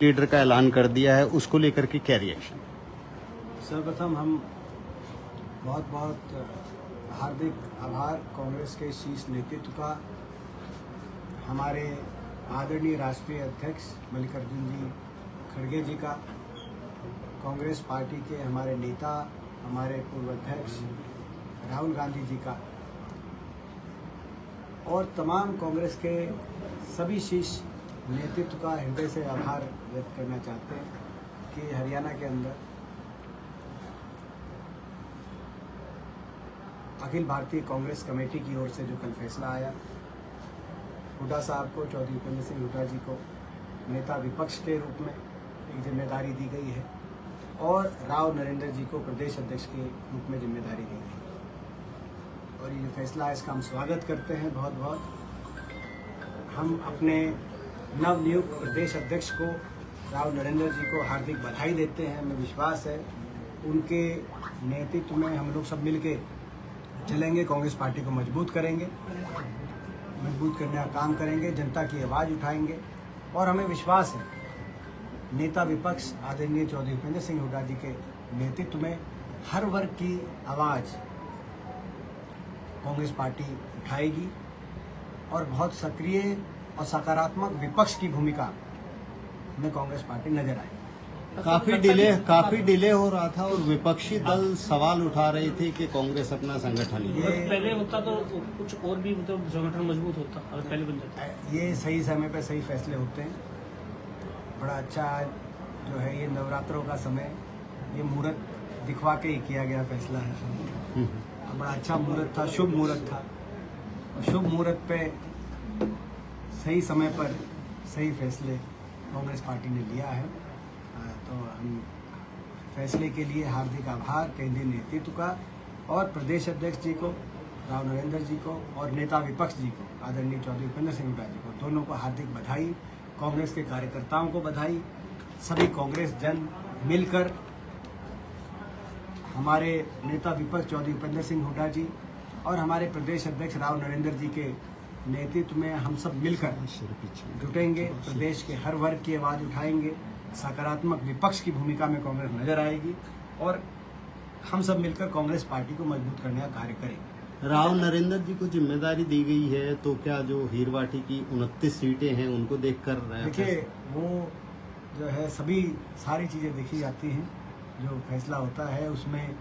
Leader का ऐलान कर दिया है, उसको लेकर के क्या रिएक्शन? सर्वप्रथम हम बहुत बहुत हार्दिक आभार कांग्रेस के शीर्ष नेतृत्व का, हमारे आदरणीय राष्ट्रीय अध्यक्ष मल्लिकार्जुन जी खड़गे जी का, कांग्रेस पार्टी के हमारे नेता, हमारे पूर्व अध्यक्ष राहुल गांधी जी का और तमाम कांग्रेस के सभी शीर्ष नेतृत्व का हृदय से आभार व्यक्त करना चाहते हैं कि हरियाणा के अंदर अखिल भारतीय कांग्रेस कमेटी की ओर से जो कल फैसला आया, हुड्डा साहब को, चौधरी उपेंद्र सिंह हुड्डा जी को नेता विपक्ष के रूप में एक जिम्मेदारी दी गई है और राव नरेंद्र जी को प्रदेश अध्यक्ष के रूप में जिम्मेदारी दी गई है। और ये जो फैसला है इसका हम स्वागत करते हैं बहुत बहुत। हम अपने नवनियुक्त प्रदेश अध्यक्ष को, राव नरेंद्र जी को हार्दिक बधाई देते हैं। हमें विश्वास है उनके नेतृत्व में हम लोग सब मिलके चलेंगे, कांग्रेस पार्टी को मजबूत करेंगे, मजबूत करने का काम करेंगे, जनता की आवाज़ उठाएंगे। और हमें विश्वास है नेता विपक्ष आदरणीय चौधरी उपेंद्र सिंह हुड्डा जी के नेतृत्व में हर वर्ग की आवाज़ कांग्रेस पार्टी उठाएगी और बहुत सक्रिय और सकारात्मक विपक्ष की भूमिका में कांग्रेस पार्टी नजर आई। काफी डिले हो रहा था और विपक्षी दल सवाल उठा रहे थे कि कांग्रेस अपना संगठन पहले होता तो कुछ और भी मतलब संगठन मजबूत होता, अगर पहले बन जाता। ये सही समय पे सही फैसले होते हैं। बड़ा अच्छा जो है ये नवरात्रों का समय, ये मुहूर्त दिखवा के ही किया गया फैसला है। बड़ा अच्छा मुहूर्त था, शुभ मुहूर्त था। शुभ मुहूर्त पे सही समय पर सही फैसले कांग्रेस पार्टी ने लिया है। तो हम फैसले के लिए हार्दिक आभार केंद्रीय नेतृत्व का और प्रदेश अध्यक्ष जी को, राव नरेंद्र जी को और नेता विपक्ष जी को, आदरणीय चौधरी उपेंद्र सिंह हुड्डा जी को, दोनों को हार्दिक बधाई। कांग्रेस के कार्यकर्ताओं को बधाई। सभी कांग्रेस जन मिलकर हमारे नेता विपक्ष चौधरी उपेंद्र सिंह हुड्डा जी और हमारे प्रदेश अध्यक्ष राव नरेंद्र जी के नेतृत्व में हम सब मिलकर जुटेंगे, प्रदेश के हर वर्ग की आवाज़ उठाएंगे, सकारात्मक विपक्ष की भूमिका में कांग्रेस नजर आएगी और हम सब मिलकर कांग्रेस पार्टी को मजबूत करने का कार्य करेंगे। राव नरेंद्र जी को जिम्मेदारी दी गई है, तो क्या जो हीरवाटी की 29 सीटें हैं उनको देखकर देखिए, वो जो है सारी चीज़ें देखी जाती हैं। जो फैसला होता है उसमें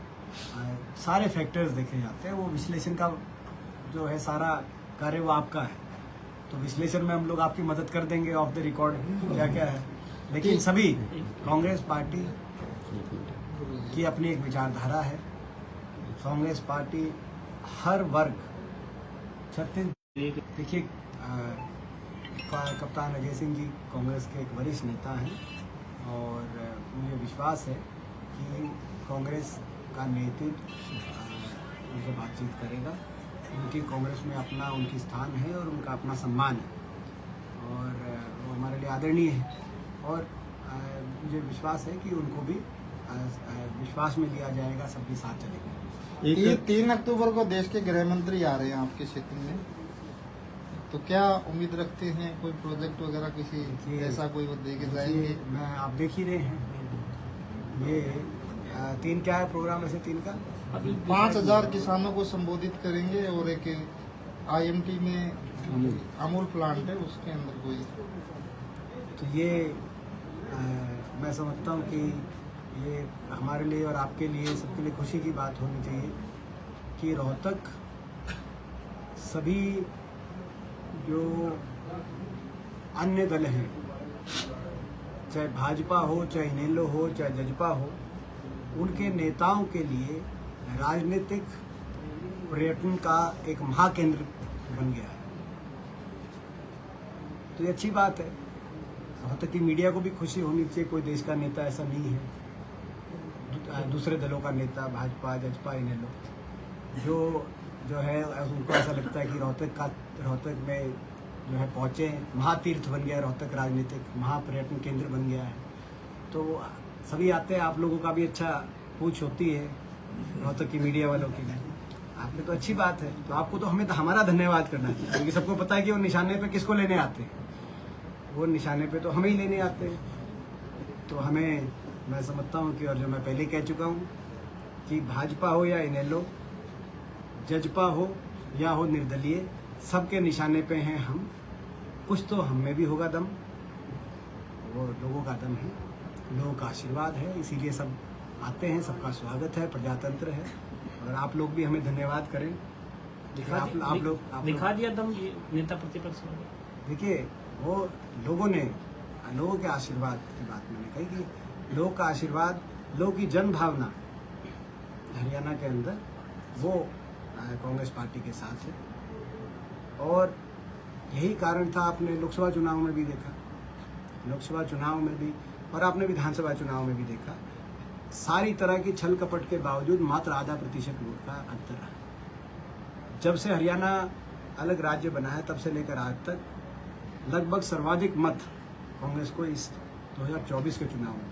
सारे फैक्टर्स देखे जाते हैं। वो विश्लेषण का जो है सारा कार्य वो आपका है, तो विश्लेषण में हम लोग आपकी मदद कर देंगे ऑफ द रिकॉर्ड क्या क्या है। लेकिन सभी कांग्रेस पार्टी की अपनी एक विचारधारा है। कांग्रेस पार्टी हर वर्ग देखिए, कप्तान अजय सिंह जी कांग्रेस के एक वरिष्ठ नेता हैं और मुझे विश्वास है कि कांग्रेस का नेतृत्व उनसे बातचीत करेगा। उनकी कांग्रेस में अपना उनकी स्थान है और उनका अपना सम्मान है और वो हमारे लिए आदरणीय है। और मुझे विश्वास है कि उनको भी विश्वास में लिया जाएगा, सब भी साथ चलेंगे। ये 3 अक्टूबर को देश के गृह मंत्री आ रहे हैं आपके क्षेत्र में, तो क्या उम्मीद रखते हैं कोई प्रोजेक्ट वगैरह किसी ऐसा कोई वो दे के जाएंगे? आप देख ही रहे हैं ये 3 क्या है प्रोग्राम ऐसे 3 का 5000 किसानों को संबोधित करेंगे और एक IMT में अमूल प्लांट है उसके अंदर कोई, तो ये मैं समझता हूँ कि ये हमारे लिए और आपके लिए, सबके लिए खुशी की बात होनी चाहिए कि रोहतक सभी जो अन्य दल हैं, चाहे भाजपा हो, चाहे इनेलो हो, चाहे जजपा हो, उनके नेताओं के लिए राजनीतिक पर्यटन का एक महाकेंद्र बन गया है। तो ये अच्छी बात है। रोहतक की मीडिया को भी खुशी होनी चाहिए। कोई देश का नेता ऐसा नहीं है, दूसरे दलों का नेता, भाजपा, जजपा, इनेलो, जो है उनको ऐसा लगता है कि रोहतक में जो है पहुँचे, महातीर्थ बन गया रोहतक, राजनीतिक महापर्यटन केंद्र बन गया है। तो सभी आते हैं, आप लोगों का भी अच्छा पूछ होती है रोहतक की मीडिया वालों की। आपने तो अच्छी बात है, तो आपको तो हमें हमारा धन्यवाद करना चाहिए, क्योंकि सबको पता है कि वो निशाने पे किसको लेने आते हैं। वो निशाने पे तो हम ही लेने आते हैं। तो हमें, मैं समझता हूँ कि, और जो मैं पहले कह चुका हूँ कि भाजपा हो या इनेलो, जजपा हो या हो निर्दलीय, सबके निशाने पे हैं हम। कुछ तो हम में भी होगा दम, वो लोगों का दम है, लोगों का आशीर्वाद है, इसीलिए सब आते हैं, सबका स्वागत है, प्रजातंत्र है। और आप लोग भी हमें धन्यवाद करें। दिखा दिया दम ये नेता प्रतिपक्ष वाले। देखिए, वो लोगों के आशीर्वाद की बात मैंने कही कि लोगों का आशीर्वाद, लोगों की जन भावना हरियाणा के अंदर वो कांग्रेस पार्टी के साथ है। और यही कारण था, आपने लोकसभा चुनाव में भी देखा, लोकसभा चुनाव में भी, और आपने विधानसभा चुनाव में भी देखा, सारी तरह की छल कपट के बावजूद मात्र आधा प्रतिशत वोट का अंतर रहा। जब से हरियाणा अलग राज्य बना है तब से लेकर आज तक लगभग सर्वाधिक मत कांग्रेस को इस 2024 के चुनाव में,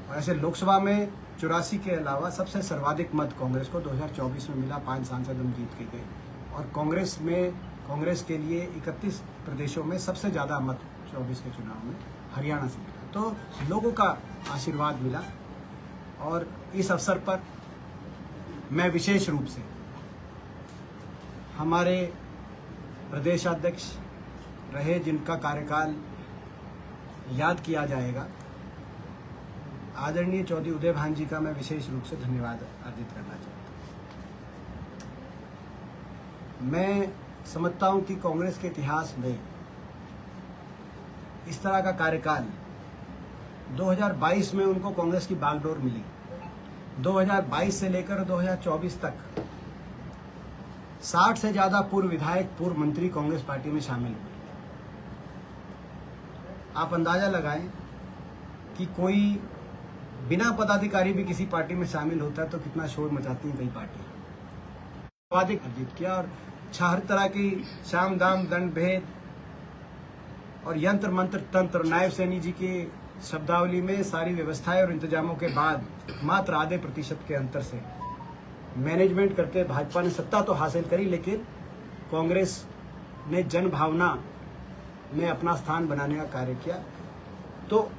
और ऐसे लोकसभा में 84 के अलावा सबसे सर्वाधिक मत कांग्रेस को 2024 में मिला। 5 सांसद हम जीत के गए, और कांग्रेस के लिए 31 प्रदेशों में सबसे ज़्यादा मत 24 के चुनाव में हरियाणा से मिला। तो लोगों का आशीर्वाद मिला, और इस अवसर पर मैं विशेष रूप से हमारे प्रदेशाध्यक्ष रहे, जिनका कार्यकाल याद किया जाएगा, आदरणीय चौधरी उदय भान जी का मैं विशेष रूप से धन्यवाद अर्जित करना चाहता हूँ। मैं समझता हूँ कि कांग्रेस के इतिहास में इस तरह का कार्यकाल 2022 में उनको कांग्रेस की बागडोर मिली। 2022 से लेकर 2024 तक 60 से ज्यादा पूर्व विधायक, पूर्व मंत्री कांग्रेस पार्टी में शामिल हुए। आप अंदाजा लगाएं कि कोई बिना पदाधिकारी भी किसी पार्टी में शामिल होता है तो कितना शोर मचाती हैं कई पार्टियां। सर्वाधिक अर्जित किया, और हर तरह की शाम दाम दंड भेद और यंत्र मंत्र तंत्र, नायब सैनी जी की शब्दावली में सारी व्यवस्थाएं और इंतजामों के बाद मात्र आधे प्रतिशत के अंतर से मैनेजमेंट करके भाजपा ने सत्ता तो हासिल करी, लेकिन कांग्रेस ने जन भावना में अपना स्थान बनाने का कार्य किया। तो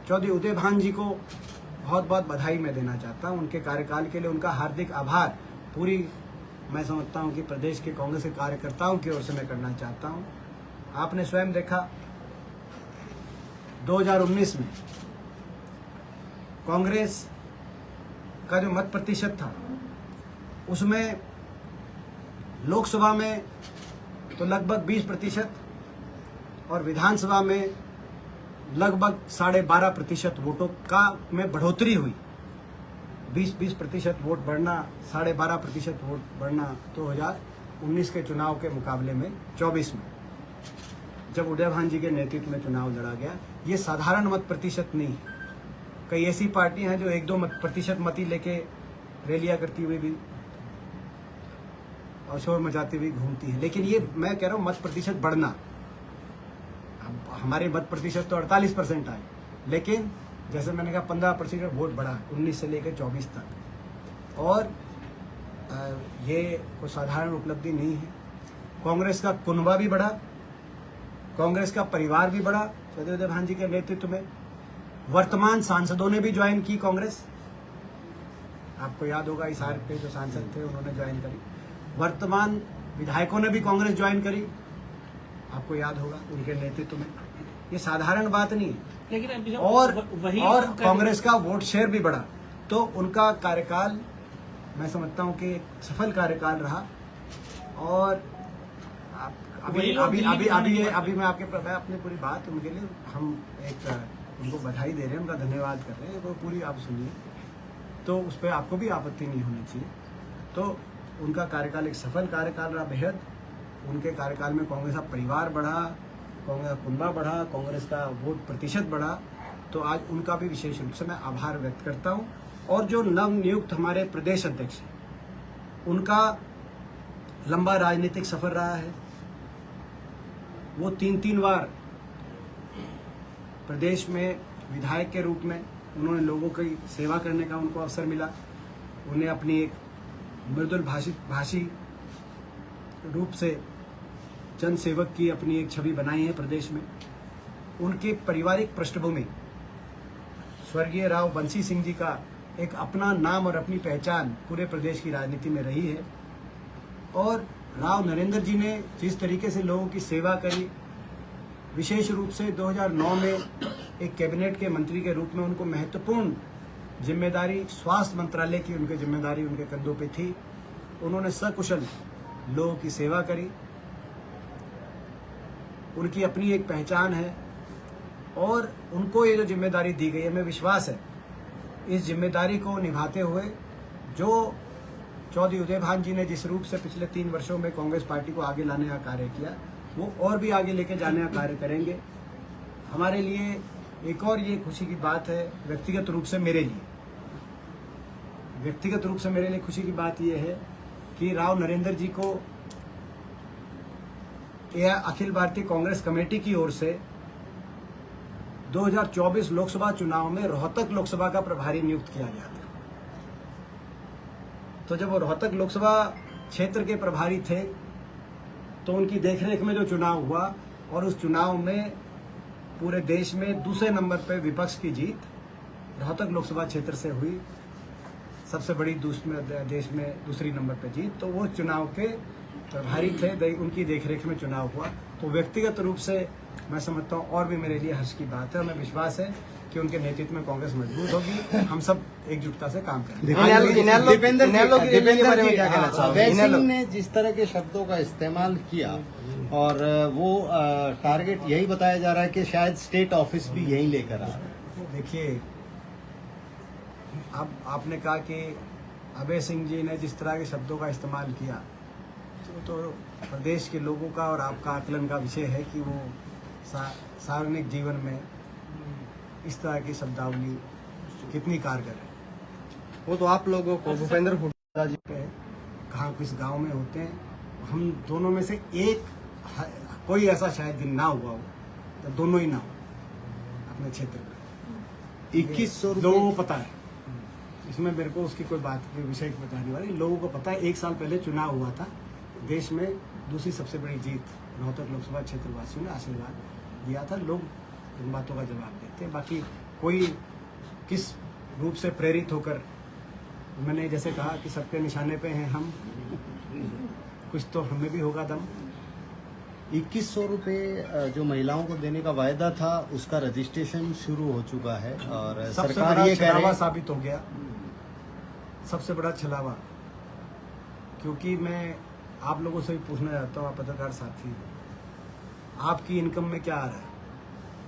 चौधरी उदय भान जी को बहुत बहुत बधाई मैं देना चाहता हूं। उनके कार्यकाल के लिए उनका हार्दिक आभार पूरी, मैं समझता हूं कि प्रदेश के कांग्रेस के कार्यकर्ताओं की ओर से मैं करना चाहता हूं। आपने स्वयं देखा 2019 में कांग्रेस का जो मत प्रतिशत था, उसमें लोकसभा में तो लगभग 20% और विधानसभा में लगभग 12.5% वोटों का में बढ़ोतरी हुई। 20% वोट बढ़ना, 12.5% वोट बढ़ना 2019 के चुनाव के मुकाबले में 24 में, जब उदय भान जी के नेतृत्व में चुनाव लड़ा गया। ये साधारण मत प्रतिशत नहीं है। कई ऐसी पार्टियां हैं जो 1-2 प्रतिशत मत ही लेके रैलियां करती हुई भी और शोर मचाती हुई घूमती है, लेकिन ये मैं कह रहा हूँ मत प्रतिशत बढ़ना। हमारे मत प्रतिशत तो 48% आए, लेकिन जैसे मैंने कहा 15% वोट बढ़ा 19 से लेकर 24 तक, और ये कोई साधारण उपलब्धि नहीं है। कांग्रेस का कुनबा भी बढ़ा, कांग्रेस का परिवार भी बढ़ा चौधरी उदय भान जी के नेतृत्व में। वर्तमान सांसदों ने भी ज्वाइन की कांग्रेस, आपको याद होगा हिसार के जो सांसद थे उन्होंने ज्वाइन करी। वर्तमान विधायकों ने भी कांग्रेस ज्वाइन करी, आपको याद होगा उनके नेतृत्व में। ये साधारण बात नहीं है, लेकिन और कांग्रेस का वोट शेयर भी बढ़ा। तो उनका कार्यकाल मैं समझता हूं कि सफल कार्यकाल रहा। और अभी मैं अपनी पूरी बात उनके लिए हम उनको बधाई दे रहे हैं, उनका धन्यवाद कर रहे हैं, वो पूरी आप सुनिए, तो उस पर आपको भी आपत्ति नहीं होनी चाहिए। तो उनका कार्यकाल एक सफल कार्यकाल रहा बेहद। उनके कार्यकाल में कांग्रेस का परिवार बढ़ा, कांग्रेस का कुनबा बढ़ा, कांग्रेस का वोट प्रतिशत बढ़ा। तो आज उनका भी विशेष रूप से मैं आभार व्यक्त करता हूं। और जो नवनियुक्त हमारे प्रदेश अध्यक्ष हैं, उनका लंबा राजनीतिक सफर रहा है। वो 3 बार प्रदेश में विधायक के रूप में उन्होंने लोगों की सेवा करने का उनको अवसर मिला। उन्हें अपनी एक मृदुल भाषी रूप से जन सेवक की अपनी एक छवि बनाई है प्रदेश में। उनके पारिवारिक पृष्ठभूमि स्वर्गीय राव बंसी सिंह जी का एक अपना नाम और अपनी पहचान पूरे प्रदेश की राजनीति में रही है। और राव नरेंद्र जी ने जिस तरीके से लोगों की सेवा करी, विशेष रूप से 2009 में एक कैबिनेट के मंत्री के रूप में उनको महत्वपूर्ण जिम्मेदारी स्वास्थ्य मंत्रालय की उनकी जिम्मेदारी उनके कंधों पे थी। उन्होंने सकुशल लोगों की सेवा करी, उनकी अपनी एक पहचान है और उनको ये जो जिम्मेदारी दी गई है, हमें विश्वास है इस जिम्मेदारी को निभाते हुए जो चौधरी उदय भान जी ने जिस रूप से पिछले 3 वर्षों में कांग्रेस पार्टी को आगे लाने का कार्य किया, वो और भी आगे लेके जाने का कार्य करेंगे। हमारे लिए एक और ये खुशी की बात है, व्यक्तिगत रूप से मेरे लिए खुशी की बात ये है कि राव नरेंद्र जी को यह अखिल भारतीय कांग्रेस कमेटी की ओर से 2024 लोकसभा चुनाव में रोहतक लोकसभा का प्रभारी नियुक्त किया गया था। तो जब वो रोहतक लोकसभा क्षेत्र के प्रभारी थे तो उनकी देखरेख में जो चुनाव हुआ और उस चुनाव में पूरे देश में दूसरे नंबर पर विपक्ष की जीत रोहतक लोकसभा क्षेत्र से हुई, सबसे बड़ी देश में दूसरी नंबर पर जीत। तो वो चुनाव के प्रभारी थे, उनकी देखरेख में चुनाव हुआ। तो व्यक्तिगत रूप से मैं समझता हूँ और भी मेरे लिए हर्ष की बात है। हमें विश्वास है कि उनके नेतृत्व में कांग्रेस मजबूत होगी, हम सब एकजुटता से काम करेंगे। अभय सिंह ने जिस तरह के शब्दों का इस्तेमाल किया और वो टारगेट यही बताया जा रहा है कि शायद स्टेट ऑफिस भी यही लेकर आ रहा है। देखिए, अब आपने कहा कि अभय सिंह जी ने जिस तरह के शब्दों का इस्तेमाल किया, तो प्रदेश के लोगों का और आपका आकलन का विषय है कि वो सार्वजनिक जीवन में इस तरह की शब्दावली कितनी कारगर है। वो तो आप लोगों को भूपेंद्र हुड्डा जी पे कहाँ किस गांव में होते हैं, हम दोनों में से एक कोई ऐसा शायद दिन ना हुआ हो, तो दोनों ही ना हो अपने क्षेत्र में। 2100 लोगों को पता है, इसमें मेरे को उसकी कोई बात विषय बताने वाली, लोगों को पता है। 1 साल पहले चुनाव हुआ था, देश में दूसरी सबसे बड़ी जीत रोहतक लोकसभा क्षेत्र वासियों ने आशीर्वाद दिया था। लोग इन बातों का जवाब देते हैं। बाकी कोई किस रूप से प्रेरित होकर, मैंने जैसे कहा कि सबके निशाने पे हैं हम, कुछ तो हमें भी होगा दम। 2100 रुपये जो महिलाओं को देने का वायदा था उसका रजिस्ट्रेशन शुरू हो चुका है और सबसे सरकार बड़ा ये कह रही छलावा है साबित हो गया, सबसे बड़ा छलावा। क्योंकि मैं आप लोगों से भी पूछना चाहता हूँ, आप पत्रकार साथी, आपकी इनकम में क्या आ रहा है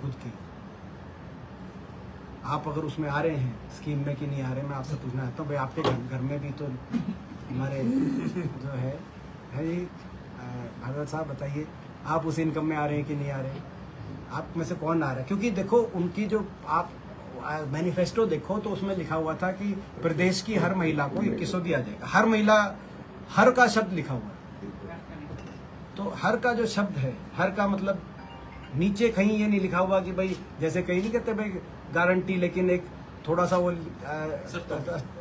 खुद की? आप अगर उसमें आ रहे हैं स्कीम में कि नहीं आ रहे, मैं आपसे पूछना चाहता हूँ। भाई आपके घर में भी तो हमारे जो है जी भगत साहब, बताइए आप उस इनकम में आ रहे हैं कि नहीं आ रहे? आप में से कौन आ रहा है? क्योंकि देखो, उनकी जो आप मैनिफेस्टो देखो तो उसमें लिखा हुआ था कि प्रदेश की हर महिला को 2100 दिया जाएगा। हर महिला, हर का शब्द लिखा हुआ है। तो हर का जो शब्द है, हर का मतलब नीचे कहीं ये नहीं लिखा हुआ कि भाई, जैसे कहीं नहीं कहते भाई गारंटी, लेकिन एक थोड़ा सा वो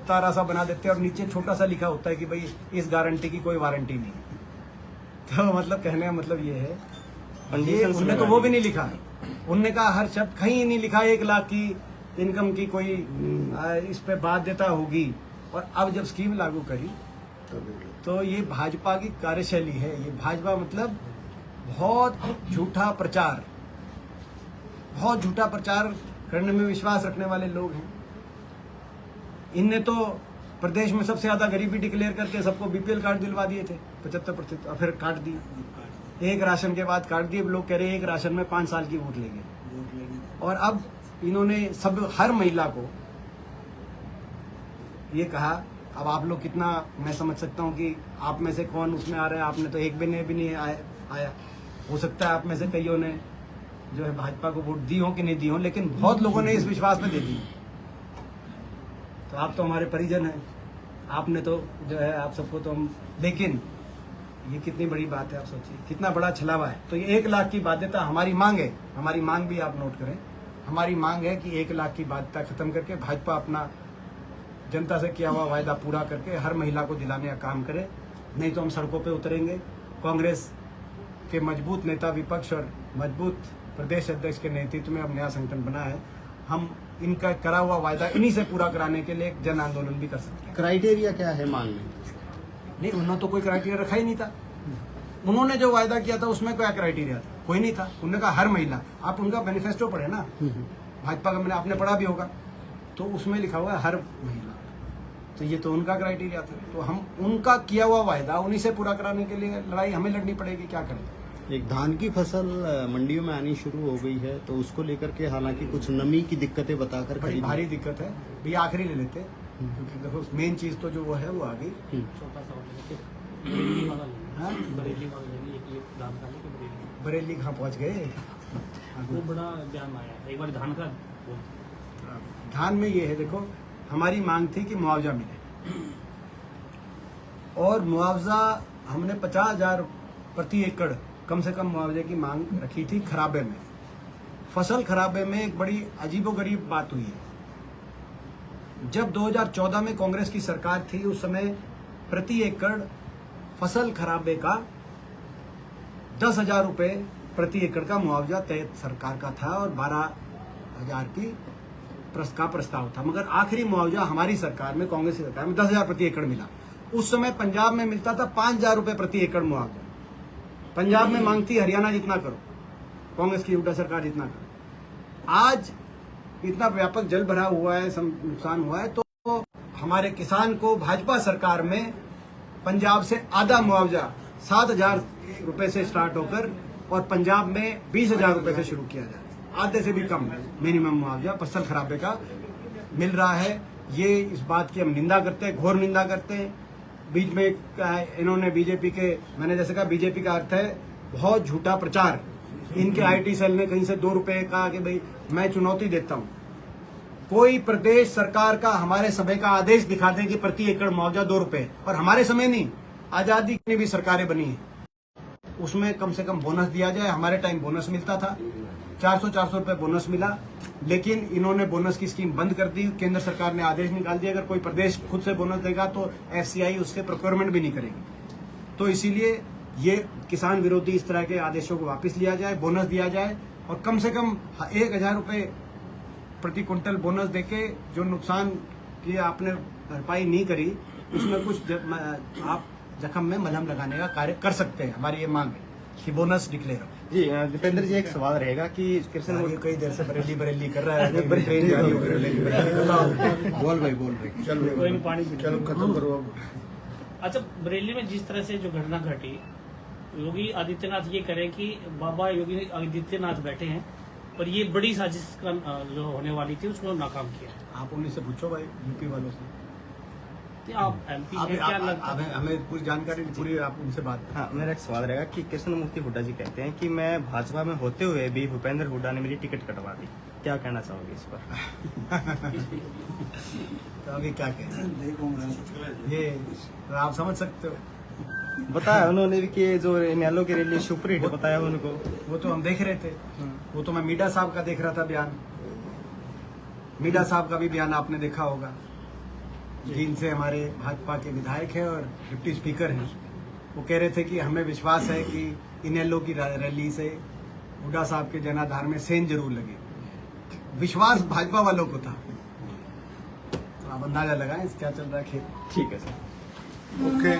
तारा सा बना देते हैं और नीचे छोटा सा लिखा होता है कि भाई इस गारंटी की कोई वारंटी नहीं। तो मतलब कहने का मतलब ये है, उनने तो वो भी नहीं लिखा। उनने कहा हर शब्द, कहीं नहीं लिखा 1 लाख की इनकम की कोई इस पे बाध्यता होगी। और अब जब स्कीम लागू करी तो ये भाजपा की कार्यशैली है। ये भाजपा मतलब बहुत झूठा प्रचार, बहुत झूठा प्रचार करने में विश्वास रखने वाले लोग हैं। इनने तो प्रदेश में सबसे ज्यादा गरीबी डिक्लेयर करके सबको बीपीएल कार्ड दिलवा दिए थे 75%, और फिर काट दिए। एक राशन के बाद काट दिए। लोग कह रहे हैं एक राशन में 5 साल की वोट लेंगे। और अब इन्होंने सब हर महिला को ये कहा। अब आप लोग कितना, मैं समझ सकता हूँ कि आप में से कौन उसमें आ रहा है। आपने तो एक भी नहीं आया। हो सकता है आप में से कईयों ने जो है भाजपा को वोट दी हो कि नहीं दी हो, लेकिन बहुत लोगों ने इस विश्वास में दे दी। तो आप तो हमारे परिजन हैं, आपने तो जो है, आप सबको तो हम, लेकिन ये कितनी बड़ी बात है, आप सोचिए कितना बड़ा छलावा है। तो ये 1 लाख की बाध्यता हमारी मांग है। हमारी मांग भी आप नोट करें। हमारी मांग है कि 1 लाख की बाध्यता खत्म करके भाजपा अपना जनता से किया हुआ वायदा पूरा करके हर महिला को दिलाने का काम करे। नहीं तो हम सड़कों पे उतरेंगे। कांग्रेस के मजबूत नेता विपक्ष और मजबूत प्रदेश अध्यक्ष के नेतृत्व में अब नया संगठन बना है हम इनका करा हुआ वायदा इन्हीं से पूरा कराने के लिए एक जन आंदोलन भी कर सकते हैं। क्राइटेरिया क्या है मांग में? नहीं, उन्होंने तो कोई क्राइटेरिया रखा ही नहीं था। उन्होंने जो वायदा किया था उसमें क्या क्राइटेरिया था? कोई नहीं था। उन्होंने कहा हर महिला, आप उनका मैनिफेस्टो पढ़े ना, भाजपा का, मैंने आपने पढ़ा भी होगा, तो उसमें लिखा हुआ है हर महिला। तो ये तो उनका क्राइटेरिया था। तो हम उनका किया हुआ वायदा उन्हीं से पूरा कराने के लिए लड़ाई हमें लड़नी पड़ेगी। क्या करें? एक धान की फसल मंडियों में आनी शुरू हो गई है, तो उसको लेकर के हालांकि कुछ नमी की दिक्कतें बताकर बड़ी खरीद भारी दिक्कत है भैया। आखिरी ले लेते हैं, क्योंकि देखो मेन चीज तो जो वो है वो आ गई। छोटा सा बरेली वाला लेंगे। हाँ? बरेली वाला लेंगे, एक धान का लेके बरेली। बरेली कहाँ पहुंच गए? वो बड़ा ध्यान आया एक बार धान का वो धान में ये है, देखो हमारी मांग थी कि मुआवजा मिले, और मुआवजा हमने 50,000 प्रति एकड़ कम से कम मुआवजे की मांग रखी थी। खराबे में, फसल खराबे में एक बड़ी अजीबोगरीब बात हुई है। जब 2014 में कांग्रेस की सरकार थी, उस समय प्रति एकड़ फसल खराबे का 10,000 रुपए प्रति एकड़ का मुआवजा तय सरकार का था, और 12,000 का प्रस्ताव था। मगर आखिरी मुआवजा हमारी सरकार में, कांग्रेस की सरकार में 10,000 प्रति एकड़ मिला। उस समय पंजाब में मिलता था 5,000 रुपए प्रति एकड़ मुआवजा। पंजाब में मांगती हरियाणा जितना करो, कांग्रेस की हुड्डा सरकार जितना करो। आज इतना व्यापक जल भरा हुआ है, नुकसान हुआ है, तो हमारे किसान को भाजपा सरकार में पंजाब से आधा मुआवजा 7,000 रुपए से स्टार्ट होकर, और पंजाब में 20,000 रुपए से शुरू किया जाए। आधे से भी कम मिनिमम मुआवजा फसल खराबे का मिल रहा है। ये इस बात की हम निंदा करते हैं, घोर निंदा करते हैं। बीच में इन्होंने बीजेपी के, मैंने जैसे कहा बीजेपी का अर्थ है बहुत झूठा प्रचार। इनके आईटी सेल ने कहीं से 2 रुपए कहा कि भाई मैं चुनौती देता हूं, कोई प्रदेश सरकार का हमारे समय का आदेश दिखा दें कि प्रति एकड़ मुआवजा 2 रुपए, और हमारे समय नहीं, आजादी की भी सरकारें बनी है, उसमें कम से कम बोनस दिया जाए। हमारे टाइम बोनस मिलता था, 400 रुपए बोनस मिला, लेकिन इन्होंने बोनस की स्कीम बंद कर दी। केंद्र सरकार ने आदेश निकाल दिया, अगर कोई प्रदेश खुद से बोनस देगा तो FCI उससे प्रोक्योरमेंट भी नहीं करेगी। तो इसीलिए ये किसान विरोधी इस तरह के आदेशों को वापस लिया जाए, बोनस दिया जाए, और कम से कम 1,000 रुपए प्रति क्विंटल बोनस देके जो नुकसान की आपने भरपाई नहीं करी, उसमें कुछ आप जख्म में मलहम लगाने का कार्य कर सकते हैं। हमारी ये मांग है कि बोनस डिक्लेयर हो। जी दीपेंद्र जी, एक सवाल रहेगा कि कृष्ण ये कई देर से बरेली कर रहा है, ट्रेन जा रही हो बरेली। बोल भाई कोई नहीं, पानी पी चलो खत्म करो अब। अच्छा, बरेली में जिस तरह से जो घटना घटी, योगी आदित्यनाथ ये करें कि बाबा योगी आदित्यनाथ बैठे हैं, पर ये बड़ी साजिश का जो होने वाली थी उसको नाकाम किया। आप उन्हीं से पूछो भाई, यूपी वालों से। आप MP हैं, क्या लगता है? हमें पूरी जानकारी पूरी आप उनसे बात। हाँ, मेरा एक सवाल रहेगा कि कृष्णमूर्ति हुड्डा जी कहते हैं कि मैं भाजपा में होते हुए भी भूपेंद्र हुड्डा ने मेरी टिकट कटवा दी, क्या कहना चाहोगे इस पर? तो आगे क्या कहें, ये आप समझ सकते हो। बताया उन्होंने भी कि जो इनेलो के रैली सुपर हिट बताया उनको। वो तो हम देख रहे थे, वो तो मैं मीडा साहब का देख रहा था बयान। मीडा साहब का भी बयान आपने देखा होगा, जिनसे हमारे भाजपा के विधायक हैं और डिप्टी स्पीकर हैं। वो कह रहे थे कि हमें विश्वास है कि इनेलो की रैली से हुड्डा साहब के जनाधार में सेंध जरूर लगे। विश्वास भाजपा वालों को था। तो आप अंदाजा लगाएं क्या चल रहा है खेल। ठीक है सर। ओके